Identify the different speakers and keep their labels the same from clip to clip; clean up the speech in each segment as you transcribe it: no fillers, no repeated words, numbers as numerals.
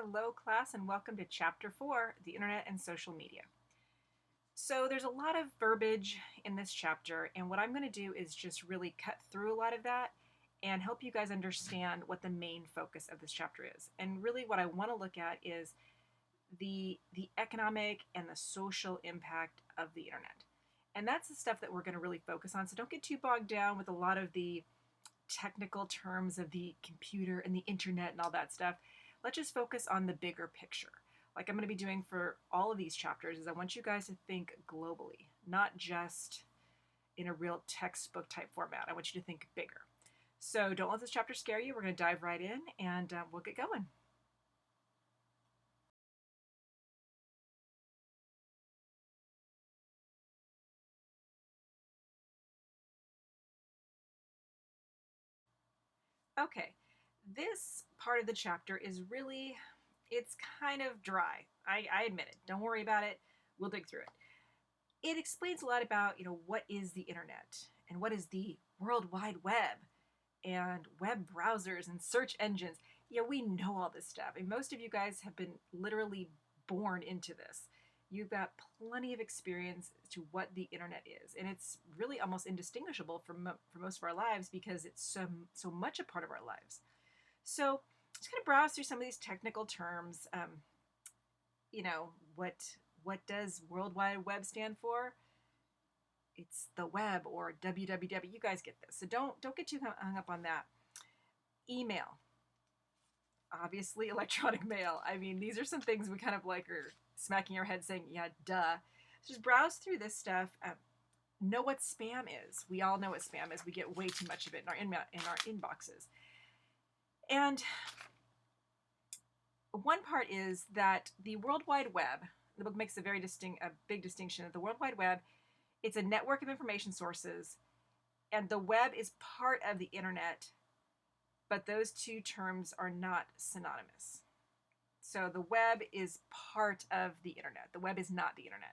Speaker 1: Hello, class, and welcome to Chapter 4, the Internet and Social Media. So there's a lot of verbiage in this chapter, and what I'm going to do is just really cut through a lot of that and help you guys understand what the main focus of this chapter is. And really what I want to look at is the economic and the social impact of the Internet. And that's the stuff that we're going to really focus on, so don't get too bogged down with a lot of the technical terms of the computer and the internet and all that stuff. Let's just focus on the bigger picture. Like I'm going to be doing for all of these chapters is I want you guys to think globally, not just in a real textbook type format. I want you to think bigger. So don't let this chapter scare you. We're going to dive right in and we'll get going. Okay, this part of the chapter is really, it's kind of dry. I admit it. Don't worry about it. We'll dig through it. It explains a lot about, what is the internet and what is the World Wide Web and web browsers and search engines. Yeah, we know all this stuff. And most of you guys have been literally born into this. You've got plenty of experience to what the internet is. And it's really almost indistinguishable from for most of our lives because it's so much a part of our lives. So just kind of browse through some of these technical terms. What does World Wide Web stand for? It's the web, or www. You guys get this, so don't get too hung up on that. Email, obviously, electronic mail. I mean, these are some things we kind of like are smacking our head saying, yeah, duh. So just browse through this stuff. Know what spam is. We all know what spam is. We get way too much of it in our inboxes. And one part is that the World Wide Web, the book makes a big distinction that the World Wide Web, it's a network of information sources, and the web is part of the internet, but those two terms are not synonymous. So the web is part of the internet. The web is not the internet.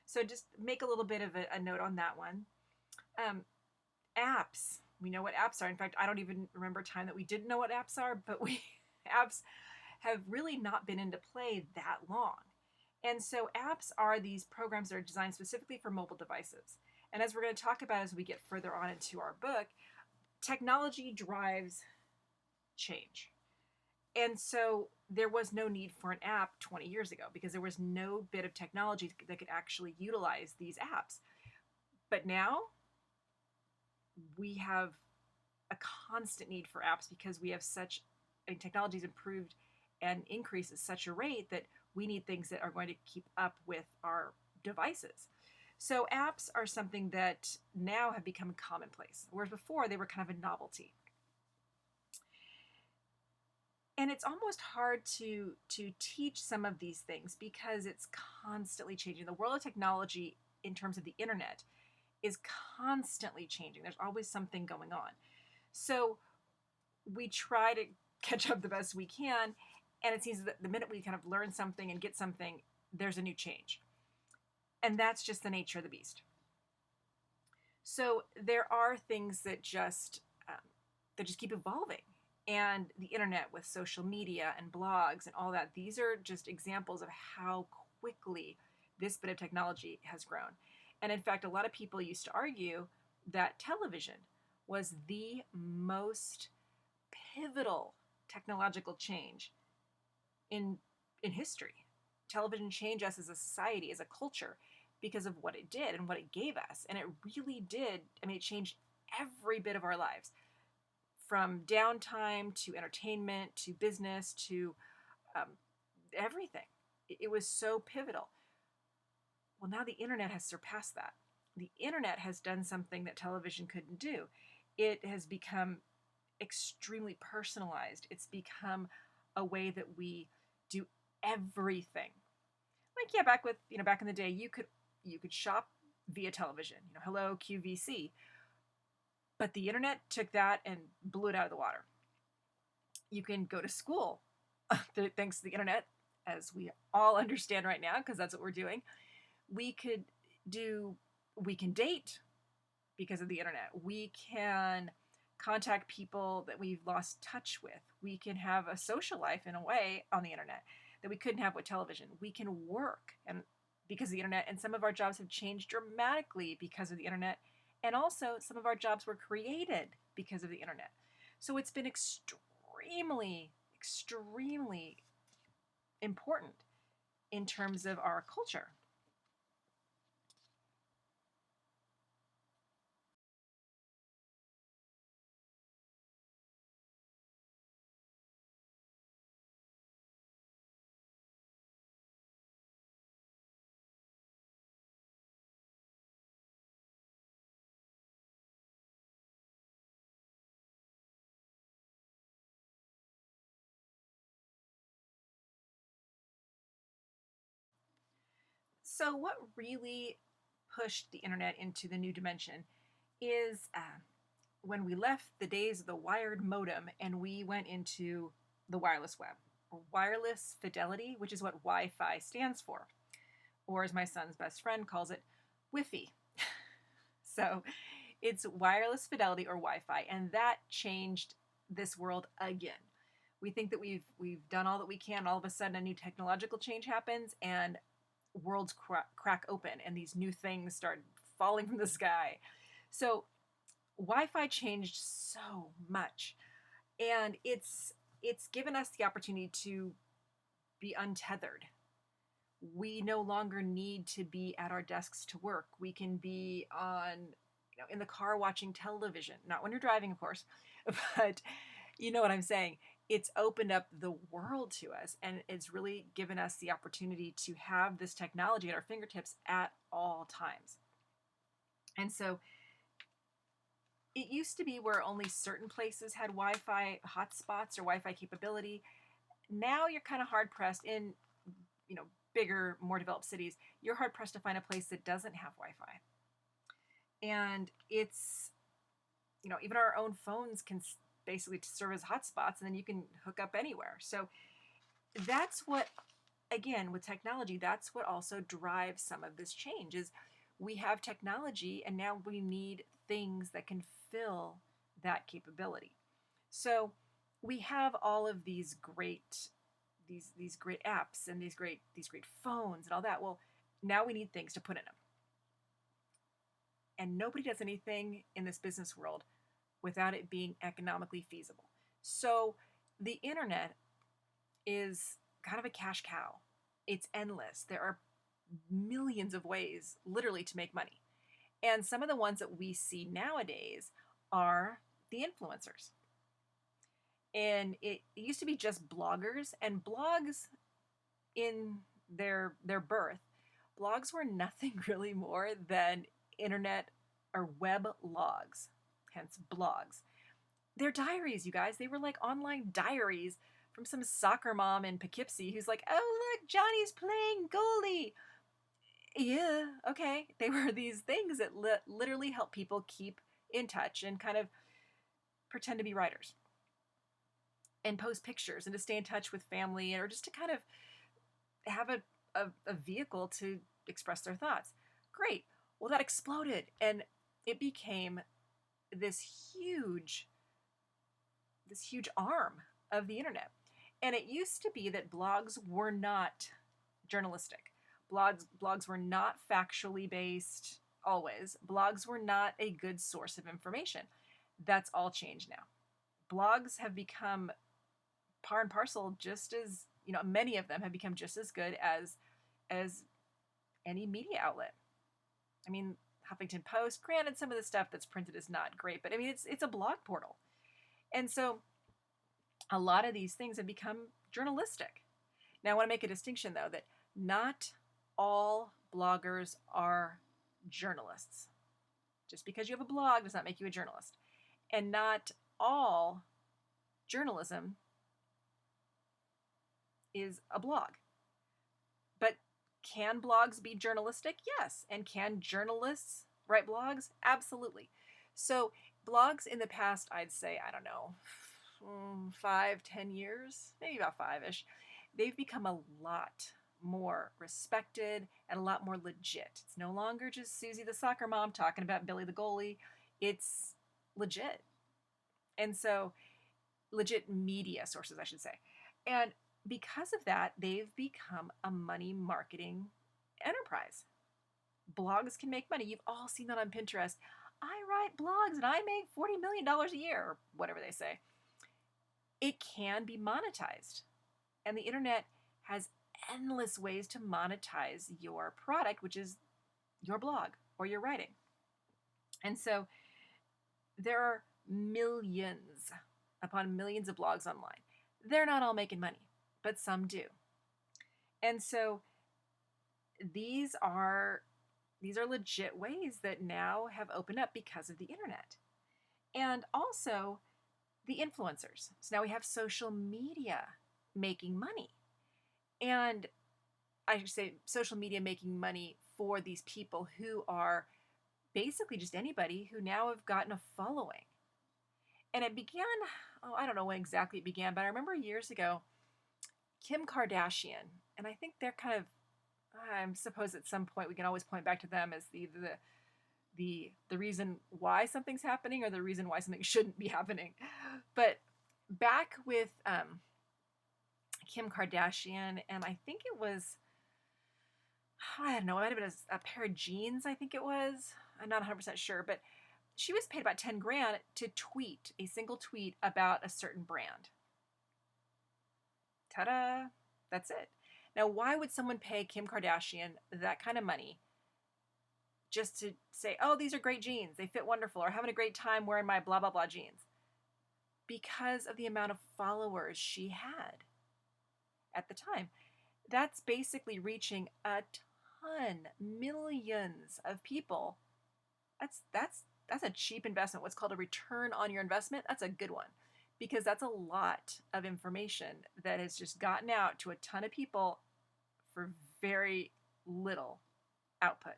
Speaker 1: So just make a little bit of a note on that one. Apps. We know what apps are. In fact, I don't even remember a time that we didn't know what apps are, but apps have really not been into play that long. And so apps are these programs that are designed specifically for mobile devices. And as we're going to talk about as we get further on into our book, technology drives change. And so there was no need for an app 20 years ago because there was no bit of technology that could actually utilize these apps. But now we have a constant need for apps because we have technology's improved and increased at such a rate that we need things that are going to keep up with our devices. So apps are something that now have become commonplace, whereas before they were kind of a novelty. And it's almost hard to teach some of these things because it's constantly changing. The world of technology in terms of the internet is constantly changing. There's always something going on. So we try to catch up the best we can, and it seems that the minute we kind of learn something and get something, there's a new change. And that's just the nature of the beast. So there are things that just keep evolving. And the internet with social media and blogs and all that, these are just examples of how quickly this bit of technology has grown. And in fact, a lot of people used to argue that television was the most pivotal technological change in history. Television changed us as a society, as a culture, because of what it did and what it gave us. And it really did. I mean, it changed every bit of our lives, from downtime to entertainment to business to everything. It was so pivotal. Well, now the internet has surpassed that. The internet has done something that television couldn't do. It has become extremely personalized. It's become a way that we do everything. Like, yeah, back in the day, you could shop via television. Hello QVC. But the internet took that and blew it out of the water. You can go to school thanks to the internet, as we all understand right now, because that's what we're doing. We can date because of the internet. We can contact people that we've lost touch with. We can have a social life in a way on the internet that we couldn't have with television. We can work and because of the internet, and some of our jobs have changed dramatically because of the internet. And also, some of our jobs were created because of the internet. So it's been extremely, extremely important in terms of our culture. So, what really pushed the internet into the new dimension is when we left the days of the wired modem and we went into the wireless web, or wireless fidelity, which is what Wi Fi stands for, or as my son's best friend calls it, Wi-Fi. So it's wireless fidelity or Wi Fi, and that changed this world again. We think that we've done all that we can. All of a sudden, a new technological change happens, and worlds crack open, and these new things start falling from the sky. So Wi-Fi changed so much, and it's given us the opportunity to be untethered. We no longer need to be at our desks to work. We can be on, in the car watching television. Not when you're driving, of course, but you know what I'm saying. It's opened up the world to us, and it's really given us the opportunity to have this technology at our fingertips at all times. And so it used to be where only certain places had Wi-Fi hotspots or Wi-Fi capability. Now you're kind of hard pressed in, bigger, more developed cities. You're hard pressed to find a place that doesn't have Wi-Fi. And it's, even our own phones can basically serve as hotspots, and then you can hook up anywhere. So that's what, again, with technology, that's what also drives some of this change is we have technology, and now we need things that can fill that capability. So we have all of these great great apps and these great phones and all that. Well, now we need things to put in them. And nobody does anything in this business world without it being economically feasible. So the internet is kind of a cash cow. It's endless. There are millions of ways, literally, to make money. And some of the ones that we see nowadays are the influencers. And it used to be just bloggers, and blogs in their birth, blogs were nothing really more than internet or web logs, hence blogs. They're diaries, you guys. They were like online diaries from some soccer mom in Poughkeepsie who's like, oh, look, Johnny's playing goalie. Yeah, okay. They were these things that literally help people keep in touch and kind of pretend to be writers and post pictures and to stay in touch with family, or just to kind of have a vehicle to express their thoughts. Great. Well, that exploded, and it became this huge arm of the internet. And it used to be that blogs were not journalistic. Blogs were not factually based always. Blogs were not a good source of information. That's all changed now. Blogs have become par and parcel, just as, many of them have become just as good as any media outlet. I mean, Huffington Post, granted, some of the stuff that's printed is not great, but I mean, it's a blog portal. And so a lot of these things have become journalistic. Now, I want to make a distinction, though, that not all bloggers are journalists. Just because you have a blog does not make you a journalist. And not all journalism is a blog. But can blogs be journalistic? Yes. And can journalists write blogs? Absolutely. So blogs in the past, I'd say, I don't know, 5-10 years, maybe about 5-ish, they've become a lot more respected and a lot more legit. It's no longer just Susie the soccer mom talking about Billy the goalie. It's legit. And so legit media sources, I should say. And because of that, they've become a money marketing enterprise. Blogs can make money. You've all seen that on Pinterest. I write blogs and I make $40 million a year, or whatever they say. It can be monetized. And the internet has endless ways to monetize your product, which is your blog or your writing. And so there are millions upon millions of blogs online. They're not all making money, but some do. And so these are legit ways that now have opened up because of the internet. And also the influencers. So now we have social media making money. And I should say social media making money for these people who are basically just anybody who now have gotten a following. And it began, I don't know when exactly it began, but I remember years ago, Kim Kardashian, and I think they're kind of, I suppose at some point we can always point back to them as the reason why something's happening or the reason why something shouldn't be happening. But back with Kim Kardashian, and I think it was, I don't know, it might have been a pair of jeans, I think it was. I'm not 100% sure, but she was paid about 10 grand to tweet a single tweet about a certain brand. Ta-da! That's it. Now, why would someone pay Kim Kardashian that kind of money just to say, oh, these are great jeans, they fit wonderful, or having a great time wearing my blah, blah, blah jeans? Because of the amount of followers she had at the time. That's basically reaching a ton, millions of people. That's a cheap investment. What's called a return on your investment. That's a good one, because that's a lot of information that has just gotten out to a ton of people for very little output.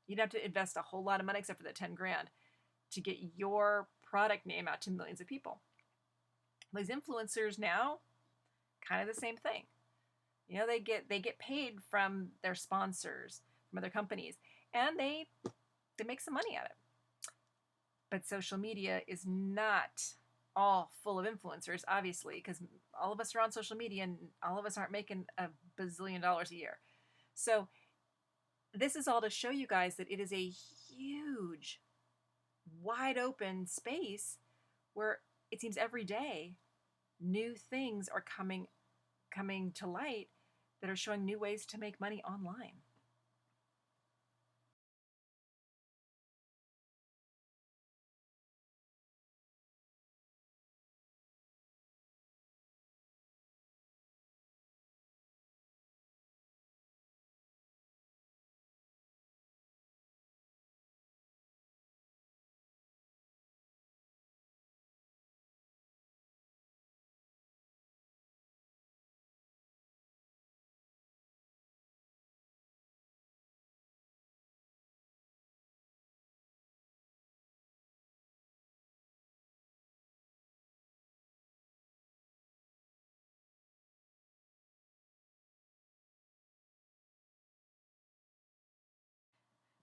Speaker 1: You'd have to invest a whole lot of money, except for that 10 grand, to get your product name out to millions of people. These influencers now, kind of the same thing. You know, they get paid from their sponsors, from other companies, and they make some money at it. But social media is not all full of influencers, obviously, because all of us are on social media and all of us aren't making a bazillion dollars a year. So this is all to show you guys that it is a huge, wide open space where it seems every day new things are coming to light that are showing new ways to make money online.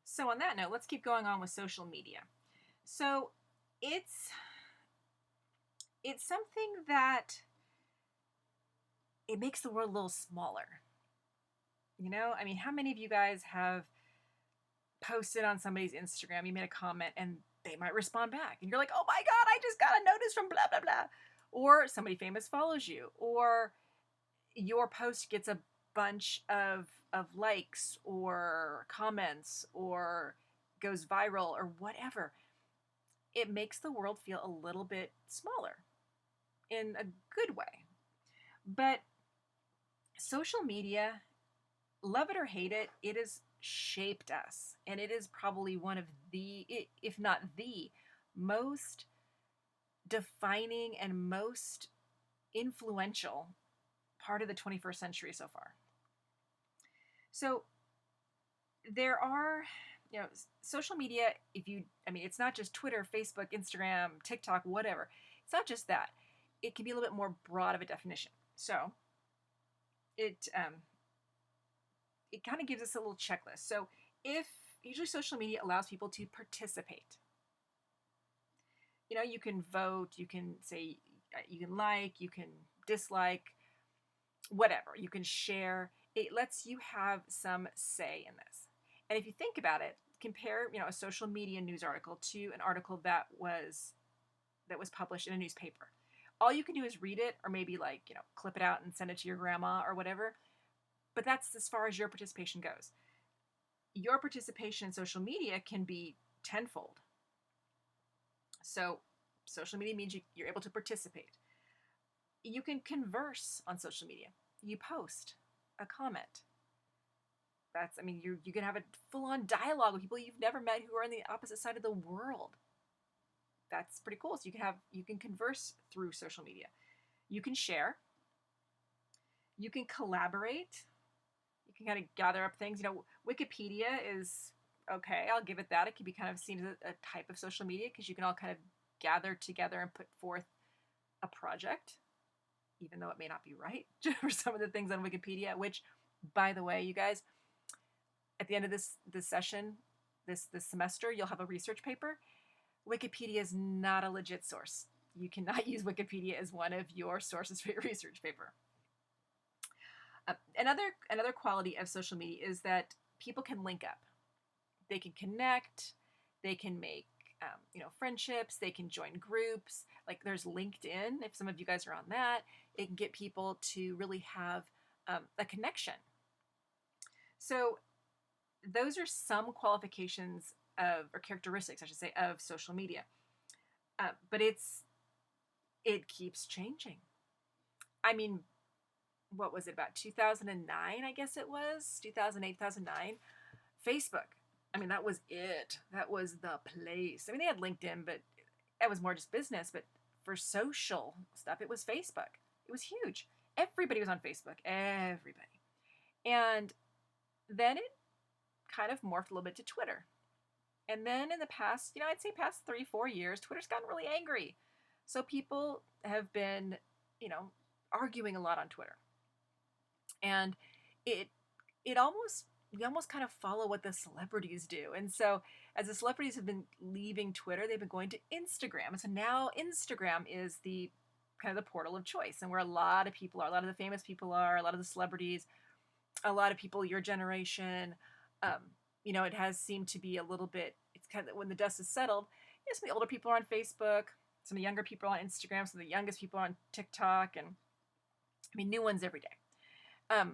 Speaker 1: So on that note, let's keep going on with social media. So it's something that it makes the world a little smaller. You know, I mean, how many of you guys have posted on somebody's Instagram, you made a comment, and they might respond back, and you're like, oh my God, I just got a notice from blah, blah, blah. Or somebody famous follows you, or your post gets a bunch of likes or comments or goes viral or whatever. It makes the world feel a little bit smaller in a good way. But social media, love it or hate it, it has shaped us. And it is probably one of the, if not the most defining and most influential part of the 21st century so far. So there are, you know, social media, it's not just Twitter, Facebook, Instagram, TikTok, whatever. It's not just that. It can be a little bit more broad of a definition. So it kind of gives us a little checklist. So if usually social media allows people to participate. You can vote, you can say, you can like, you can dislike, whatever. You can share. It lets you have some say in this. And if you think about it, compare, a social media news article to an article that was published in a newspaper. All you can do is read it, or maybe like, clip it out and send it to your grandma or whatever. But that's as far as your participation goes. Your participation in social media can be tenfold. So social media means you're able to participate. You can converse on social media. You post a comment. You can have a full-on dialogue with people you've never met who are on the opposite side of the world. That's pretty cool. So you can converse through social media. You can share. You can collaborate. You can kind of gather up things. Wikipedia is okay. I'll give it that. It can be kind of seen as a type of social media because you can all kind of gather together and put forth a project, even though it may not be right for some of the things on Wikipedia, which, by the way, you guys, at the end of this session, this semester, you'll have a research paper. Wikipedia is not a legit source. You cannot use Wikipedia as one of your sources for your research paper. Another quality of social media is that people can link up. They can connect. They can make friendships. They can join groups. Like there's LinkedIn. If some of you guys are on that, it can get people to really have a connection. So those are some qualifications or characteristics, I should say, of social media. But it keeps changing. I mean, what was it, about 2009, I guess it was, 2008, 2009, Facebook. That was it. That was the place. They had LinkedIn, but it was more just business. But for social stuff, it was Facebook. It was huge. Everybody was on Facebook. Everybody. And then it kind of morphed a little bit to Twitter. And then in the past, I'd say past 3-4 years, Twitter's gotten really angry. So people have been, arguing a lot on Twitter. And we almost kind of follow what the celebrities do. And so as the celebrities have been leaving Twitter, they've been going to Instagram. And so now Instagram is the kind of the portal of choice, and where a lot of people are, a lot of the famous people are, a lot of the celebrities, a lot of people your generation. It has seemed to be a little bit, it's kind of when the dust is settled, some of the older people are on Facebook, some of the younger people are on Instagram, some of the youngest people are on TikTok, and new ones every day. A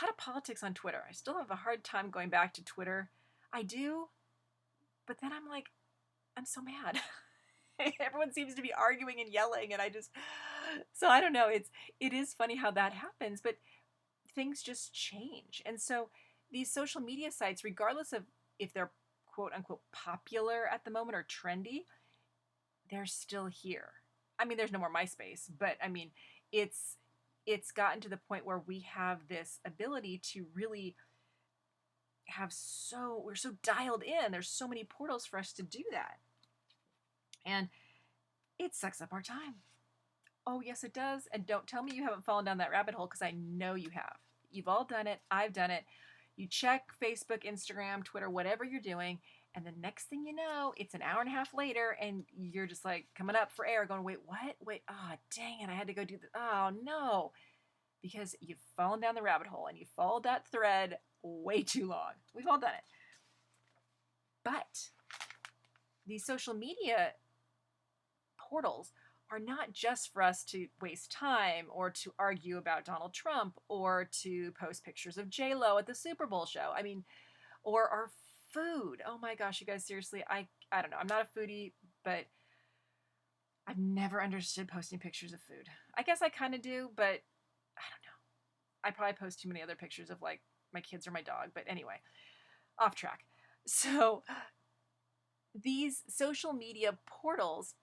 Speaker 1: lot of politics on Twitter. I still have a hard time going back to Twitter. I do, but then I'm so mad. Everyone seems to be arguing and yelling, and so I don't know. It is funny how that happens, but things just change. And so these social media sites, regardless of if they're quote unquote popular at the moment or trendy, they're still here. There's no more MySpace, but it's gotten to the point where we have this ability to really we're so dialed in. There's so many portals for us to do that. And it sucks up our time. Oh, yes, it does. And don't tell me you haven't fallen down that rabbit hole, because I know you have. You've all done it. I've done it. You check Facebook, Instagram, Twitter, whatever you're doing, and the next thing you know, it's an hour and a half later, and you're just like coming up for air going, wait, what? Wait, oh, dang it, I had to go do this. Oh, no. Because you've fallen down the rabbit hole, and you followed that thread way too long. We've all done it. But these social media portals are not just for us to waste time or to argue about Donald Trump or to post pictures of J-Lo at the Super Bowl show. Or our food. Oh my gosh, you guys, seriously, I don't know. I'm not a foodie, but I've never understood posting pictures of food. I guess I kind of do, but I don't know. I probably post too many other pictures of like my kids or my dog, but anyway, off track. So these social media portals,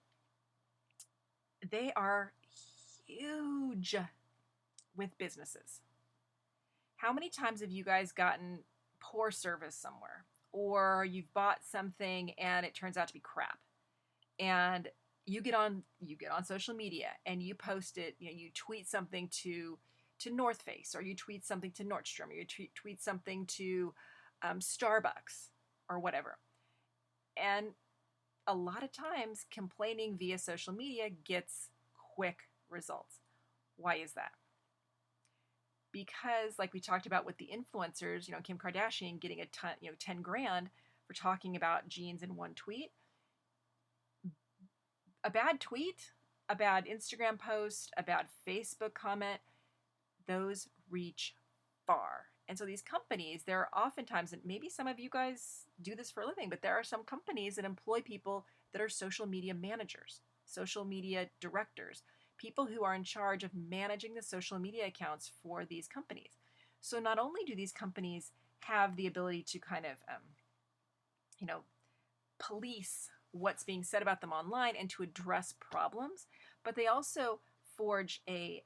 Speaker 1: they are huge with businesses. How many times have you guys gotten poor service somewhere, or you've bought something and it turns out to be crap, and you get on social media and you post it, you tweet something to North Face, or you tweet something to Nordstrom, or you tweet something to Starbucks or whatever, and a lot of times complaining via social media gets quick results. Why is that? Because like we talked about with the influencers, Kim Kardashian getting a ton, 10 grand for talking about jeans in one tweet. A bad tweet, a bad Instagram post, a bad Facebook comment, those reach far. And so these companies, there are oftentimes, and maybe some of you guys do this for a living, but there are some companies that employ people that are social media managers, social media directors, people who are in charge of managing the social media accounts for these companies. So not only do these companies have the ability to kind of, police what's being said about them online and to address problems, but they also forge a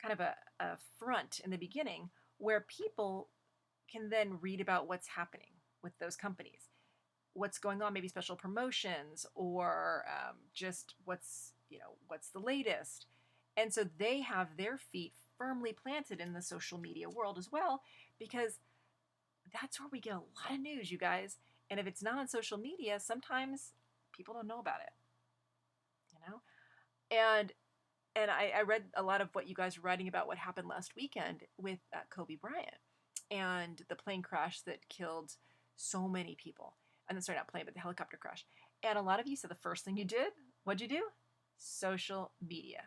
Speaker 1: kind of a front in the beginning where people can then read about what's happening with those companies, what's going on, maybe special promotions or just what's the latest. And so they have their feet firmly planted in the social media world as well, because that's where we get a lot of news, you guys. And if it's not on social media, sometimes people don't know about it, And I read a lot of what you guys were writing about what happened last weekend with Kobe Bryant and the plane crash that killed so many people. And then, sorry, not plane, but the helicopter crash. And a lot of you said the first thing you did, what'd you do? Social media.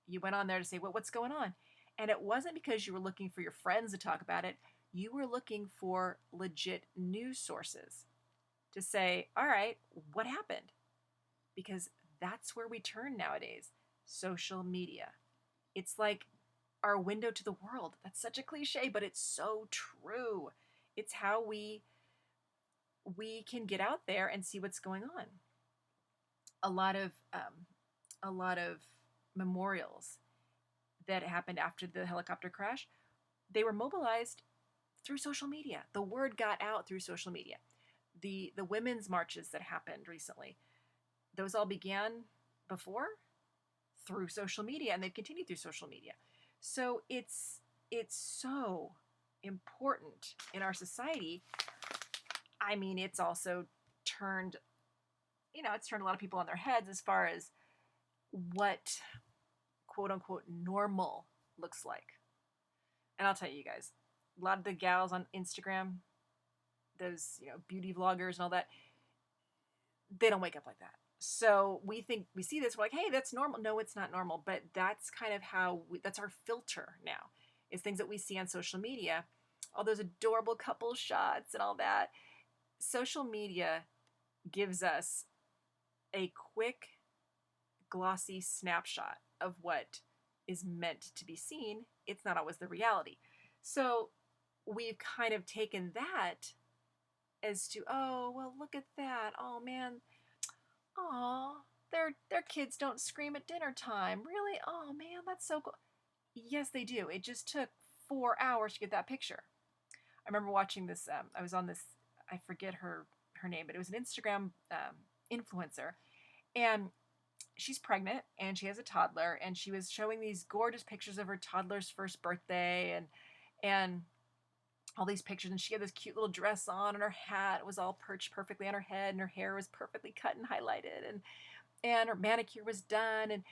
Speaker 1: You went on there to say, what's going on? And it wasn't because you were looking for your friends to talk about it. You were looking for legit news sources to say, all right, what happened? Because that's where we turn nowadays. Social media. It's like our window to the world. That's such a cliche, but it's so true. It's how we can get out there and see what's going on. A lot of memorials that happened after the helicopter crash, they were mobilized through social media. The word got out through social media. The women's marches that happened recently, those all began before through social media, and they've continued through social media. So it's so important in our society. I mean, it's also turned, it's turned a lot of people on their heads as far as what quote unquote normal looks like. And I'll tell you guys, a lot of the gals on Instagram, those, beauty vloggers and all that, they don't wake up like that. So we see this, we're like, hey, that's normal. No, it's not normal, but that's kind of that's our filter now, is things that we see on social media, all those adorable couple shots and all that. Social media gives us a quick, glossy snapshot of what is meant to be seen. It's not always the reality. So we've kind of taken that as to, oh, well, look at that. Oh, man. Oh, their kids don't scream at dinner time. Really? Oh, man, that's so cool. Yes, they do. It just took 4 hours to get that picture. I remember watching this. I was on this, I forget her name, but it was an Instagram influencer. And she's pregnant and she has a toddler, and she was showing these gorgeous pictures of her toddler's first birthday and all these pictures, and she had this cute little dress on, and her hat was all perched perfectly on her head, and her hair was perfectly cut and highlighted, and her manicure was done, and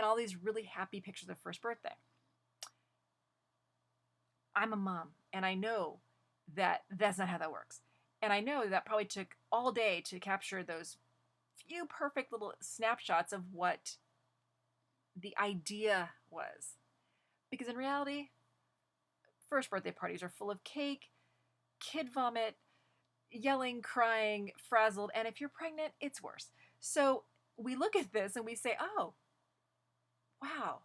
Speaker 1: all these really happy pictures of her first birthday. I'm a mom, and I know that that's not how that works. And I know that probably took all day to capture those few perfect little snapshots of what the idea was. Because in reality, first birthday parties are full of cake, kid vomit, yelling, crying, frazzled, and if you're pregnant, it's worse. So we look at this and we say, oh, wow,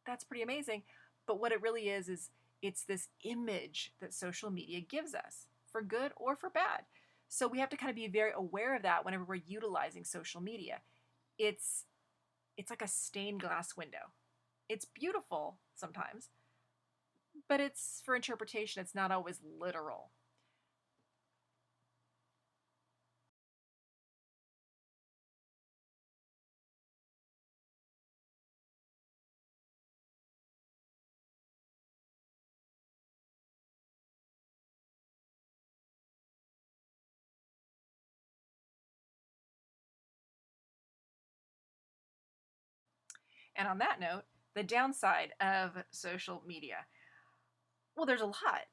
Speaker 1: that's pretty amazing. But what it really is it's this image that social media gives us, for good or for bad. So we have to kind of be very aware of that whenever we're utilizing social media. It's like a stained glass window. It's beautiful sometimes, but it's for interpretation. It's not always literal. And on that note, the downside of social media. Well, there's a lot.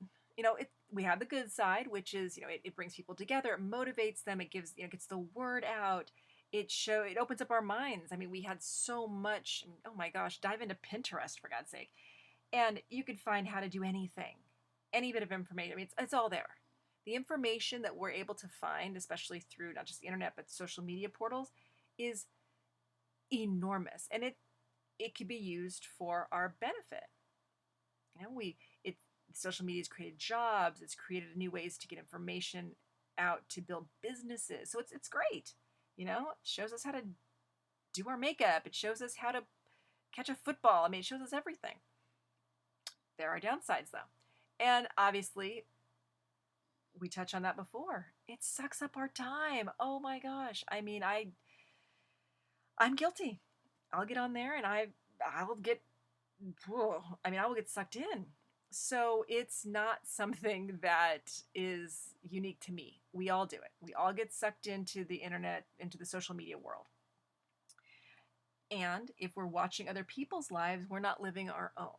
Speaker 1: We have the good side, which is, it brings people together, it motivates them, it gives, gets the word out. It opens up our minds. I mean, we had so much, oh my gosh, dive into Pinterest for God's sake. And you could find how to do anything, any bit of information. I mean, it's all there. The information that we're able to find, especially through not just the internet, but social media portals, is enormous. And it could be used for our benefit. Social media has created jobs. It's created new ways to get information out to build businesses. So it's great. It shows us how to do our makeup. It shows us how to catch a football. I mean, it shows us everything. There are downsides though. And obviously, we touched on that before. It sucks up our time. Oh my gosh. I mean, I'm guilty. I'll get on there and I will get sucked in. So it's not something that is unique to me. We all do it. We all get sucked into the internet, into the social media world. And if we're watching other people's lives, we're not living our own.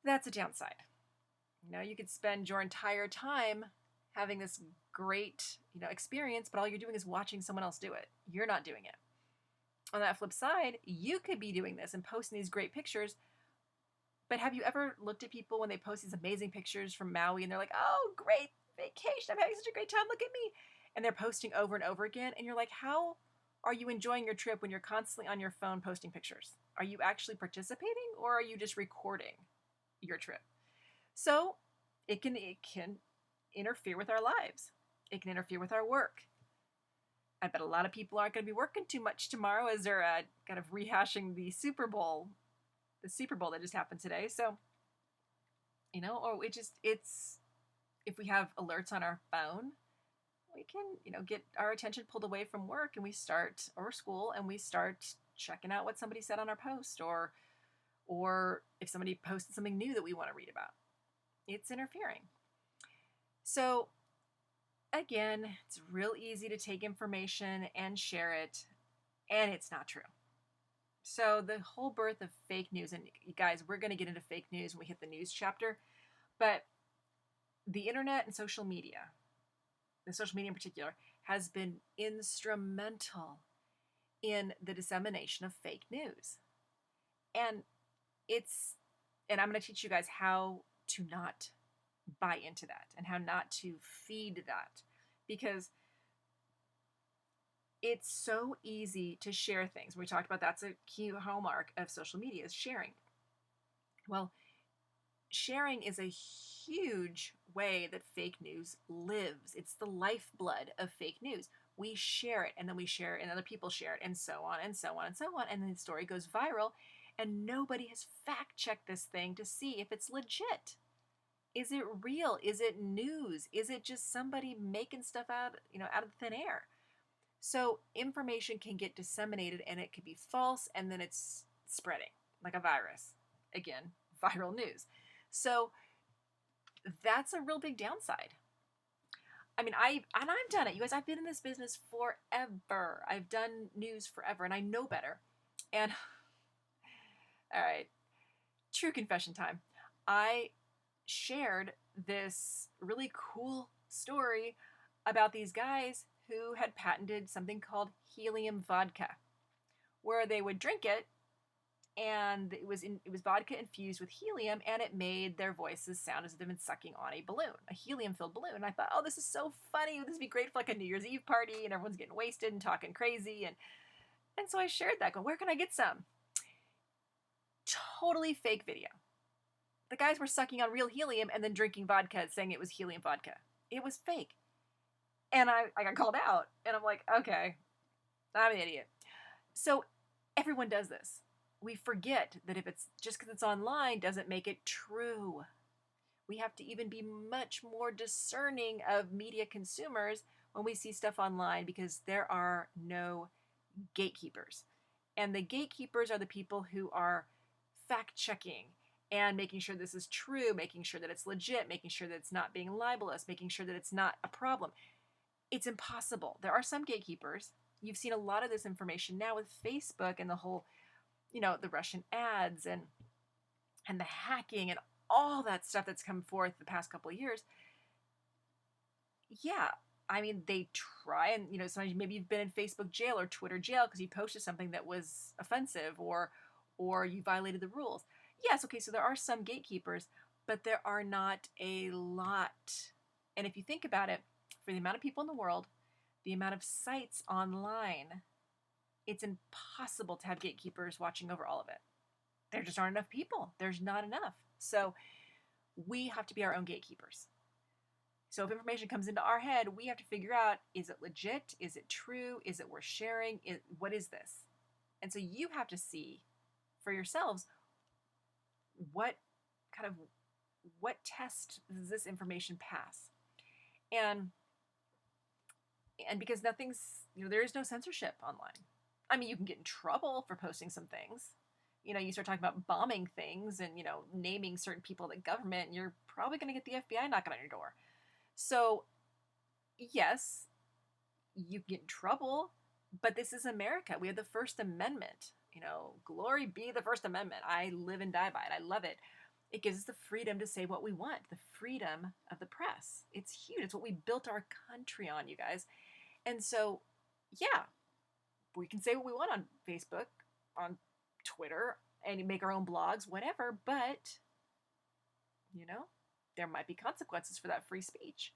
Speaker 1: That's a downside. You could spend your entire time having this great, experience, but all you're doing is watching someone else do it. You're not doing it. On that flip side, you could be doing this and posting these great pictures. But have you ever looked at people when they post these amazing pictures from Maui and they're like, oh, great vacation. I'm having such a great time. Look at me. And they're posting over and over again. And you're like, how are you enjoying your trip when you're constantly on your phone posting pictures? Are you actually participating or are you just recording your trip? So it can interfere with our lives. It can interfere with our work. I bet a lot of people aren't going to be working too much tomorrow as they're kind of rehashing the Super Bowl that just happened today. So, or it's if we have alerts on our phone, we can, get our attention pulled away from work and or school, and we start checking out what somebody said on our post, or if somebody posted something new that we want to read about. It's interfering. So again, it's real easy to take information and share it, and it's not true. So the whole birth of fake news, and you guys, we're going to get into fake news when we hit the news chapter, but the internet and social media, the social media in particular, has been instrumental in the dissemination of fake news. And I'm going to teach you guys how to not buy into that and how not to feed that, because it's so easy to share things. We talked about that's a key hallmark of social media is sharing. Well, sharing is a huge way that fake news lives. It's the lifeblood of fake news. We share it, and then we share it, and other people share it, and so on, and so on, and so on. And then the story goes viral, and nobody has fact-checked this thing to see if it's legit. Is it real? Is it news? Is it just somebody making stuff out of thin air? So information can get disseminated, and it could be false, and then it's spreading like a virus. Again, viral news. So that's a real big downside. I mean, I've done it. You guys, I've been in this business forever. I've done news forever, and I know better. And all right, true confession time. I shared this really cool story about these guys who had patented something called helium vodka, where they would drink it, and it was vodka infused with helium, and it made their voices sound as if they've been sucking on a balloon, a helium-filled balloon. And I thought, oh, this is so funny. This would be great for like a New Year's Eve party, and everyone's getting wasted and talking crazy. And so I shared that. Go, where can I get some? Totally fake video. The guys were sucking on real helium and then drinking vodka, saying it was helium vodka. It was fake. And I got called out, and I'm like, okay, I'm an idiot. So everyone does this. We forget that if it's just because it's online doesn't make it true. We have to even be much more discerning of media consumers when we see stuff online, because there are no gatekeepers. And the gatekeepers are the people who are fact-checking and making sure this is true, making sure that it's legit, making sure that it's not being libelous, making sure that it's not a problem. It's impossible. There are some gatekeepers, You've seen a lot of this information now with Facebook and the whole, the Russian ads and the hacking and all that stuff that's come forth the past couple of years. Yeah, I mean, they try, and sometimes maybe you've been in Facebook jail or Twitter jail because you posted something that was offensive, or you violated the rules. Yes, okay, so there are some gatekeepers, but there are not a lot. And if you think about it, for the amount of people in the world, the amount of sites online, it's impossible to have gatekeepers watching over all of it. There just aren't enough people. There's not enough. So we have to be our own gatekeepers. So if information comes into our head, we have to figure out, is it legit? Is it true? Is it worth sharing? What is this? And so you have to see for yourselves what test does this information pass? And because there is no censorship online. I mean, you can get in trouble for posting some things. You start talking about bombing things and, naming certain people in the government, and you're probably going to get the FBI knocking on your door. So, yes, you get in trouble, but this is America. We have the First Amendment. Glory be the First Amendment. I live and die by it. I love it. It gives us the freedom to say what we want, the freedom of the press. It's huge. It's what we built our country on, you guys. And so, yeah, we can say what we want on Facebook, on Twitter, and make our own blogs, whatever, but, there might be consequences for that free speech.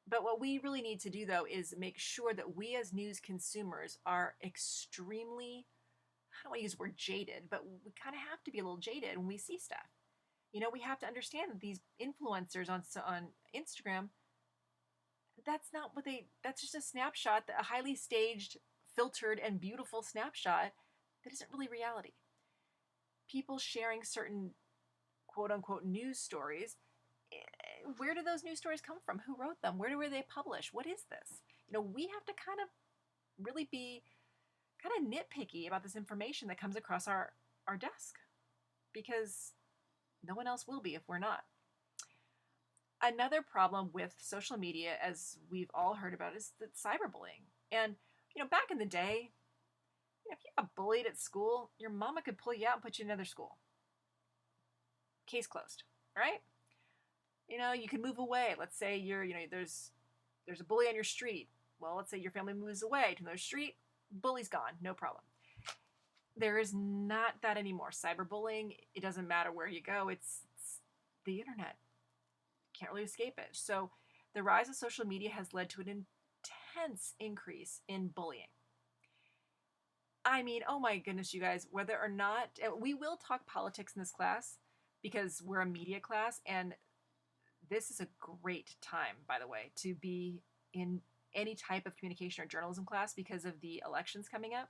Speaker 1: But what we really need to do, though, is make sure that we as news consumers are extremely, I don't want to use the word jaded, but we kind of have to be a little jaded when we see stuff. We have to understand that these influencers on Instagram, that's just a snapshot, a highly staged, filtered, and beautiful snapshot that isn't really reality. People sharing certain quote-unquote news stories, where do those news stories come from? Who wrote them? Where were they published? What is this? We have to kind of really be kind of nitpicky about this information that comes across our desk, because no one else will be if we're not. Another problem with social media, as we've all heard about, is the cyberbullying. And, back in the day, if you got bullied at school, your mama could pull you out and put you in another school. Case closed, right? You can move away. Let's say there's a bully on your street. Well, let's say your family moves away to another street. Bully's gone, no problem. There is not that anymore. Cyberbullying, it doesn't matter where you go. It's the internet. Can't really escape it. So the rise of social media has led to an intense increase in bullying. I mean, oh my goodness, you guys, whether or not, we will talk politics in this class because we're a media class, and this is a great time, by the way, to be in any type of communication or journalism class because of the elections coming up.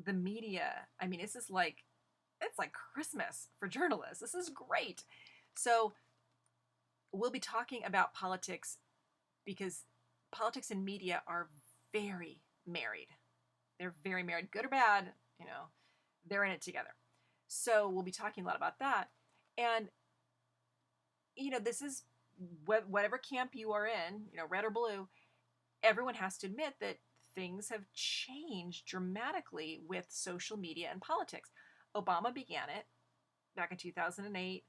Speaker 1: The media, I mean, it's like Christmas for journalists. This is great. So we'll be talking about politics because politics and media are very married. They're very married, good or bad, they're in it together. So we'll be talking a lot about that. And, this is whatever camp you are in, red or blue, everyone has to admit that things have changed dramatically with social media and politics. Obama began it back in 2008,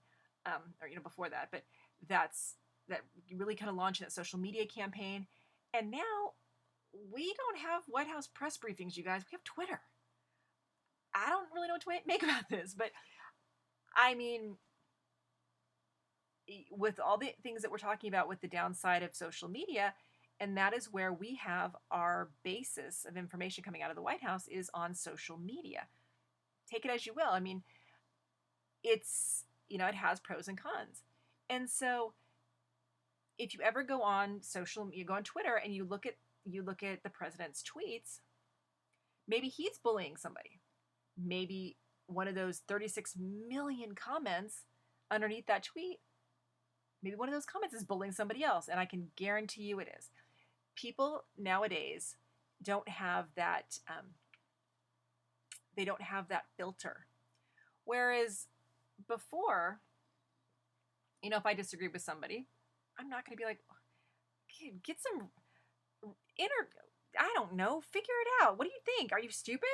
Speaker 1: or before that, but that really kind of launched that social media campaign. And now we don't have White House press briefings, you guys. We have Twitter. I don't really know what to make about this, but I mean, with all the things that we're talking about with the downside of social media, and that is where we have our basis of information coming out of the White House is on social media. Take it as you will. I mean, it's, it has pros and cons. And so if you ever go on you go on Twitter and you look at the president's tweets, maybe he's bullying somebody. Maybe one of those 36 million comments underneath that tweet, maybe one of those comments is bullying somebody else, and I can guarantee you it is. People nowadays don't have that, they don't have that filter. Whereas before, if I disagree with somebody, I'm not going to be like, get some I don't know, figure it out. What do you think? Are you stupid?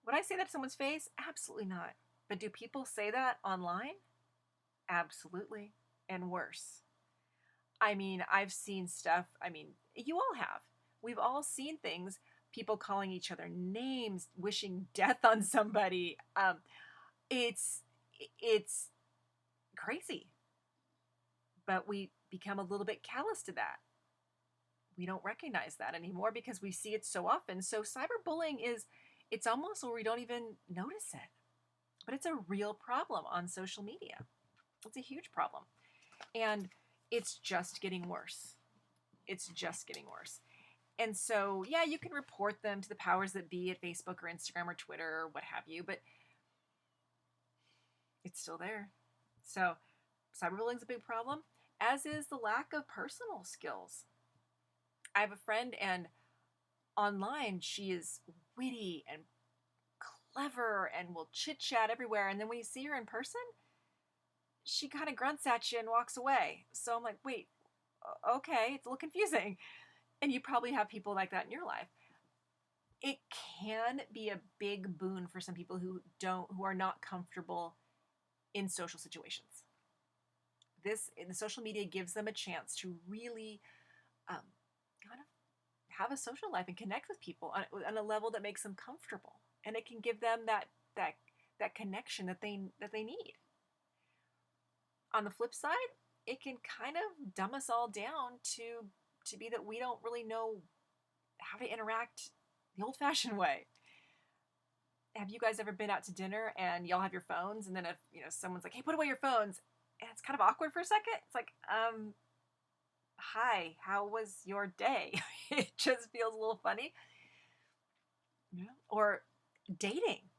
Speaker 1: Would I say that to someone's face? Absolutely not. But do people say that online? Absolutely. And worse. I mean, I've seen stuff. I mean, you all have. We've all seen things, people calling each other names, wishing death on somebody. It's it's crazy. But we become a little bit callous to that. We don't recognize that anymore because we see it so often. So cyberbullying it's almost where we don't even notice it. But it's a real problem on social media. It's a huge problem. And it's just getting worse. It's just getting worse. And so, yeah, you can report them to the powers that be at Facebook or Instagram or Twitter or what have you, but it's still there. So, cyberbullying is a big problem, as is the lack of personal skills. I have a friend, and online she is witty and clever and will chit chat everywhere. And then when you see her in person, she kind of grunts at you and walks away. So I'm like, wait, okay, it's a little confusing. And you probably have people like that in your life. It can be a big boon for some people who are not comfortable in social situations. The social media gives them a chance to really kind of have a social life and connect with people on a level that makes them comfortable, and it can give them that connection that they need. On the flip side, it can kind of dumb us all down to be that we don't really know how to interact the old-fashioned way. Have you guys ever been out to dinner and y'all have your phones, and then if someone's like, "Hey, put away your phones," and it's kind of awkward for a second? It's like, hi, how was your day? It just feels a little funny. Or dating,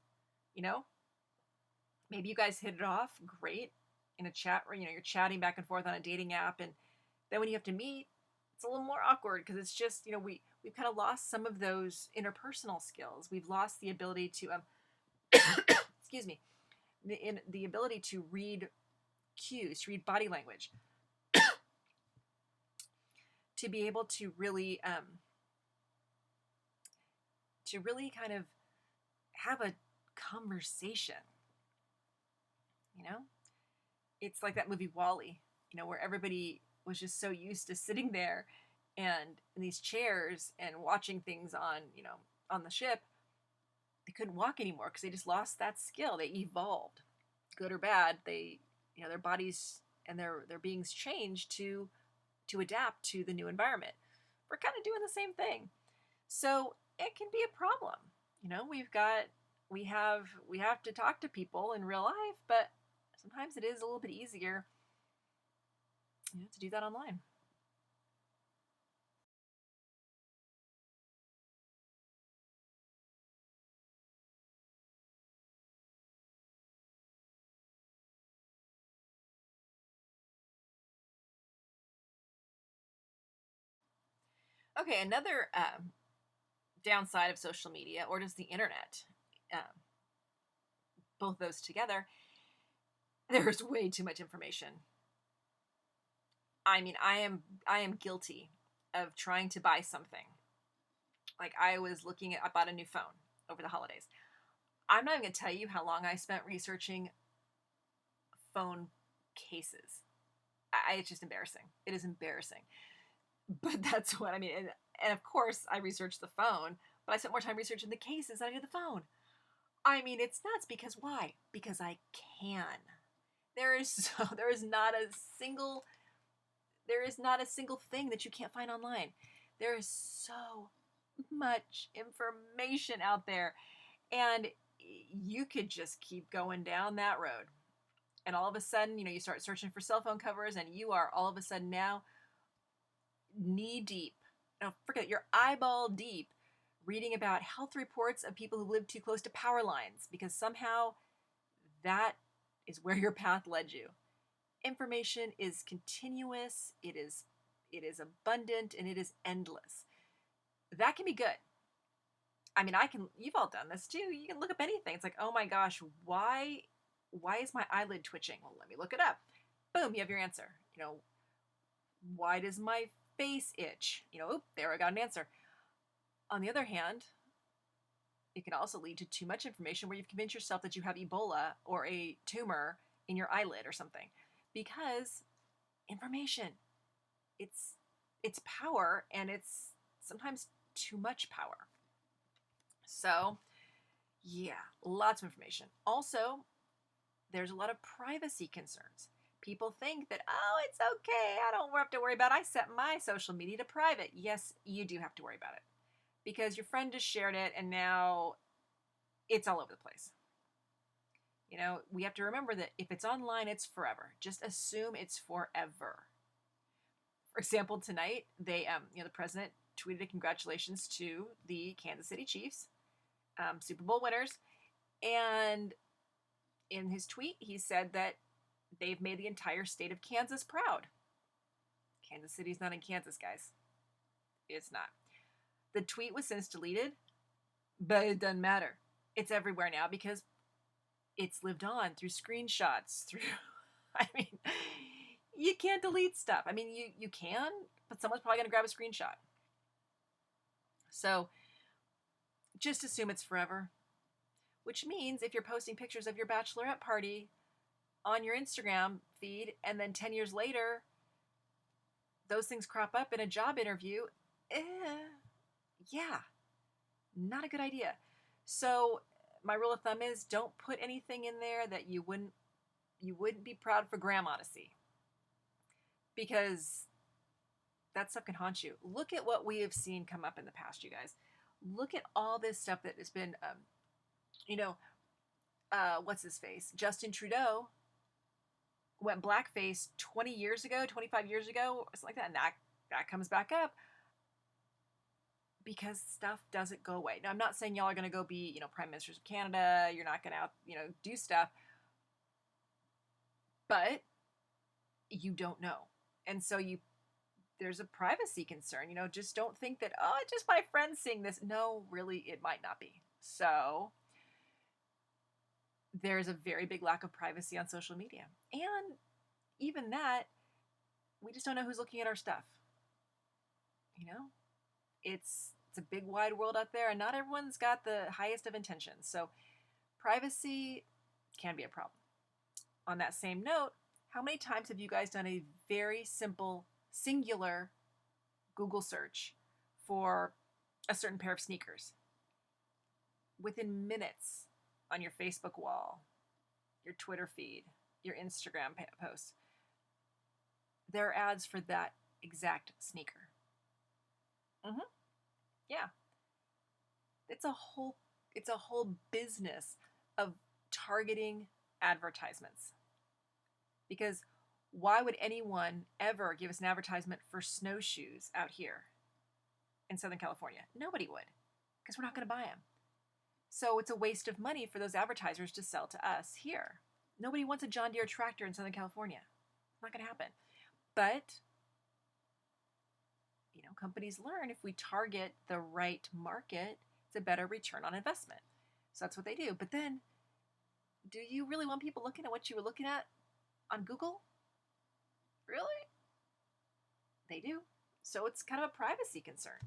Speaker 1: maybe you guys hit it off great in a chat, or you're chatting back and forth on a dating app, and then when you have to meet, it's a little more awkward because it's just we've kind of lost some of those interpersonal skills. We've lost the ability to excuse me, the ability to read cues, to read body language, to be able to really kind of have a conversation. It's like that movie WALL-E, where everybody was just so used to sitting there and in these chairs and watching things on the ship. They couldn't walk anymore because they just lost that skill. They evolved, good or bad. They, their bodies and their beings changed to adapt to the new environment. We're kind of doing the same thing. So it can be a problem. We have to talk to people in real life, but sometimes it is a little bit easier to do that online. Okay, another downside of social media, or just the internet, both those together, there's way too much information. I mean, I am guilty of trying to buy something. Like I bought a new phone over the holidays. I'm not even going to tell you how long I spent researching phone cases. It's just embarrassing. It is embarrassing. But that's what I mean. And of course, I researched the phone, but I spent more time researching the cases than I did the phone. I mean, it's nuts because why? Because I can. There is not a single thing that you can't find online. There is so much information out there, and you could just keep going down that road. And all of a sudden, you start searching for cell phone covers, and you are all of a sudden now knee deep. No, forget it, you're eyeball deep reading about health reports of people who live too close to power lines because somehow that is where your path led you. Information is continuous, it is abundant, and it is endless. That can be good. I mean, you've all done this too. You can look up anything. It's like, oh my gosh, why is my eyelid twitching? Well, let me look it up. Boom, you have your answer. Why does my face itch? There I got an answer. On the other hand, it can also lead to too much information where you've convinced yourself that you have Ebola or a tumor in your eyelid or something. Because information, it's power, and it's sometimes too much power. So, yeah, lots of information. Also, there's a lot of privacy concerns. People think that, oh, it's okay, I don't have to worry about it. I set my social media to private. Yes, you do have to worry about it, because your friend just shared it and now it's all over the place. You know, we have to remember that if it's online, it's forever. Just assume it's forever. For example, tonight the president tweeted a congratulations to the Kansas City Chiefs, Super Bowl winners, and in his tweet, he said that they've made the entire state of Kansas proud. Kansas City's not in Kansas, guys. It's not. The tweet was since deleted, but it doesn't matter. It's everywhere now because it's lived on through screenshots, through, I mean, you can't delete stuff. I mean, you can, but someone's probably going to grab a screenshot. So just assume it's forever, which means if you're posting pictures of your bachelorette party on your Instagram feed and then 10 years later, those things crop up in a job interview, yeah, not a good idea. So my rule of thumb is don't put anything in there that you wouldn't be proud for grandma to see, because that stuff can haunt you. Look at what we have seen come up in the past, you guys. Look at all this stuff that has been, what's his face? Justin Trudeau went blackface 20 years ago, 25 years ago, something like that, and that comes back up because stuff doesn't go away. Now, I'm not saying y'all are going to go be, prime ministers of Canada. You're not going to, do stuff, but you don't know. And so there's a privacy concern, just don't think that, oh, it's just my friend seeing this. No, really, it might not be. So there's a very big lack of privacy on social media. And even that, we just don't know who's looking at our stuff. It's a big wide world out there, and not everyone's got the highest of intentions. So privacy can be a problem. On that same note, how many times have you guys done a very simple, singular Google search for a certain pair of sneakers? Within minutes, on your Facebook wall, your Twitter feed, your Instagram post, there are ads for that exact sneaker. Yeah. It's a whole business of targeting advertisements. Because why would anyone ever give us an advertisement for snowshoes out here in Southern California? Nobody would, because we're not going to buy them. So it's a waste of money for those advertisers to sell to us here. Nobody wants a John Deere tractor in Southern California. It's not going to happen. But companies learn if we target the right market, it's a better return on investment. So that's what they do. But then, do you really want people looking at what you were looking at on Google? Really? They do. So it's kind of a privacy concern.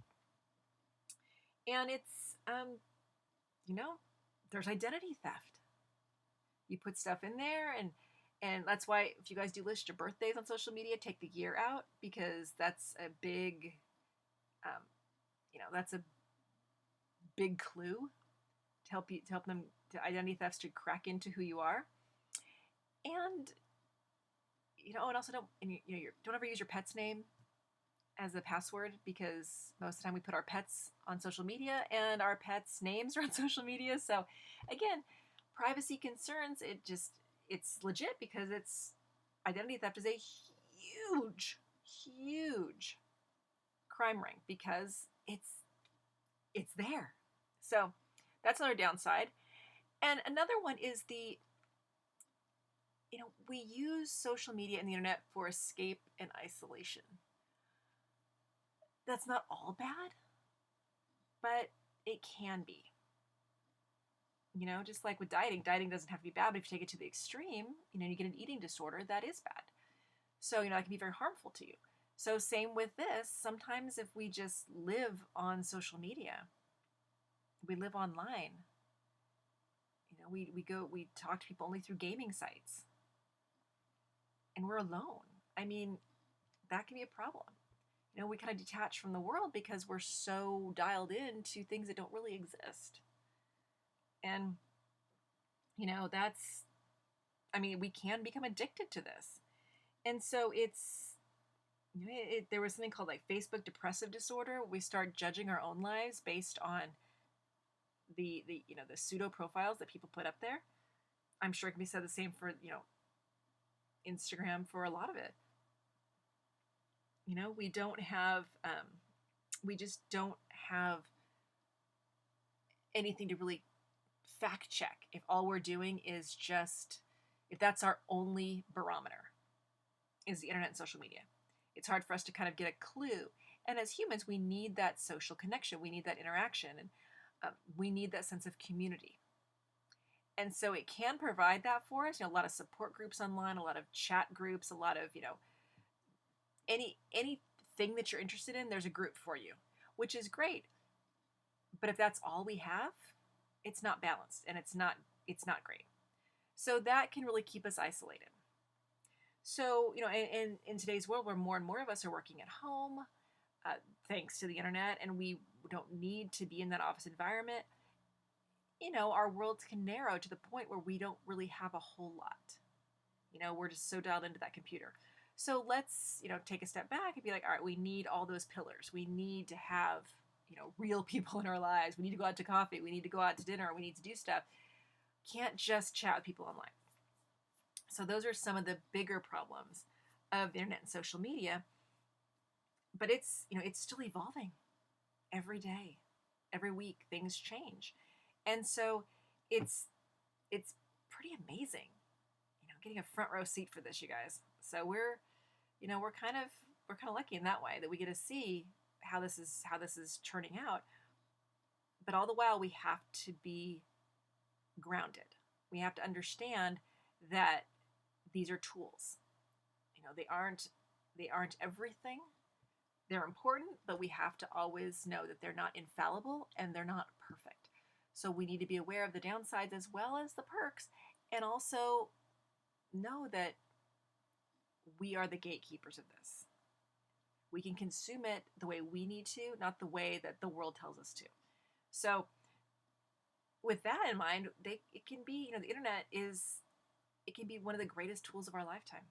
Speaker 1: And it's, there's identity theft. You put stuff in there, and that's why if you guys do list your birthdays on social media, take the year out, because that's a big, that's a big clue to help them to identity thefts to crack into who you are. And and also don't ever use your pet's name as a password, because most of the time we put our pets on social media and our pets' names are on social media. So again, privacy concerns, it's legit, because identity theft is a huge crime ring, because it's there. So that's another downside. And another one is we use social media and the internet for escape and isolation. That's not all bad, but it can be. Just like with dieting doesn't have to be bad, but if you take it to the extreme, you get an eating disorder, that is bad. So, that can be very harmful to you. So same with this. Sometimes if we just live on social media, we live online, we talk to people only through gaming sites, and we're alone. I mean, that can be a problem. We kind of detach from the world because we're so dialed into things that don't really exist. And that's, I mean, we can become addicted to this. And so there was something called like Facebook depressive disorder. We start judging our own lives based on the pseudo profiles that people put up there. I'm sure it can be said the same for Instagram for a lot of it. We don't have we just don't have anything to really fact check if all we're doing is just, if that's our only barometer, is the internet and social media. It's hard for us to kind of get a clue. And as humans, we need that social connection. We need that interaction. And we need that sense of community. And so it can provide that for us. A lot of support groups online, a lot of chat groups, a lot of, anything that you're interested in, there's a group for you, which is great. But if that's all we have, it's not balanced, and it's not great. So that can really keep us isolated. So, in today's world where more and more of us are working at home, thanks to the internet, and we don't need to be in that office environment, our worlds can narrow to the point where we don't really have a whole lot. We're just so dialed into that computer. So let's, take a step back and be like, all right, we need all those pillars. We need to have, real people in our lives. We need to go out to coffee. We need to go out to dinner. We need to do stuff. Can't just chat with people online. So those are some of the bigger problems of the internet and social media. But it's still evolving every day, every week. Things change. And so it's pretty amazing, getting a front row seat for this, you guys. So we're kind of lucky in that way that we get to see how this is turning out. But all the while, we have to be grounded. We have to understand that these are tools. They aren't everything. They're important, but we have to always know that they're not infallible and they're not perfect. So we need to be aware of the downsides as well as the perks, and also know that we are the gatekeepers of this. We can consume it the way we need to, not the way that the world tells us to. So with that in mind, it can be, the internet it can be one of the greatest tools of our lifetime.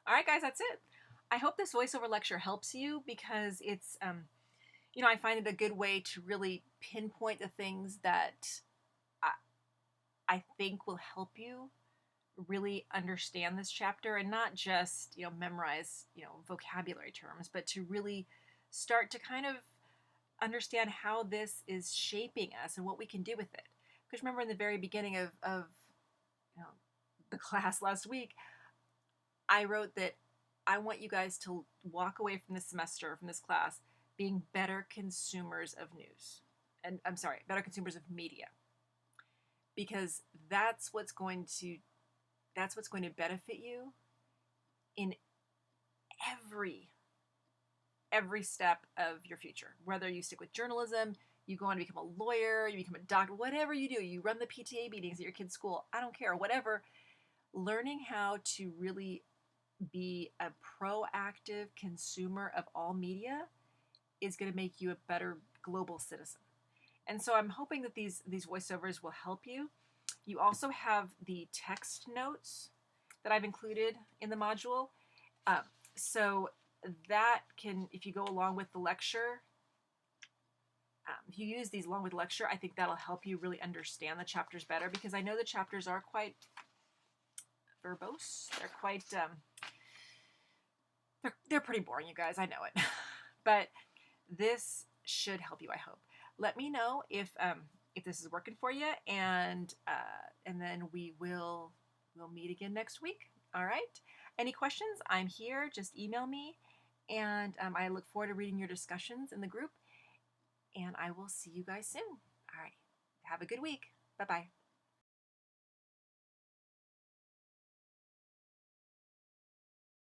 Speaker 1: All right, guys, that's it. I hope this voiceover lecture helps you because it's, I find it a good way to really pinpoint the things that I think will help you really understand this chapter, and not just, memorize, vocabulary terms, but to really start to kind of understand how this is shaping us and what we can do with it. Because remember, in the very beginning of the class last week, I wrote that I want you guys to walk away from this semester, from this class, being better consumers of news. And I'm sorry, better consumers of media. Because that's what's going to benefit you in every step of your future. Whether you stick with journalism, you go on to become a lawyer, you become a doctor, whatever you do, you run the PTA meetings at your kid's school, I don't care, whatever. Learning how to really be a proactive consumer of all media is going to make you a better global citizen. And so I'm hoping that these voiceovers will help you. You also have the text notes that I've included in the module. So that can, if you go along with the lecture, if you use these along with the lecture, I think that'll help you really understand the chapters better, because I know the chapters are quite verbose. They're quite, they're pretty boring, you guys. I know it. But this should help you, I hope. Let me know if this is working for you, and then we'll meet again next week. All right. Any questions? I'm here. Just email me, and I look forward to reading your discussions in the group. and I will see you guys soon. All right. Have a good week. Bye-bye.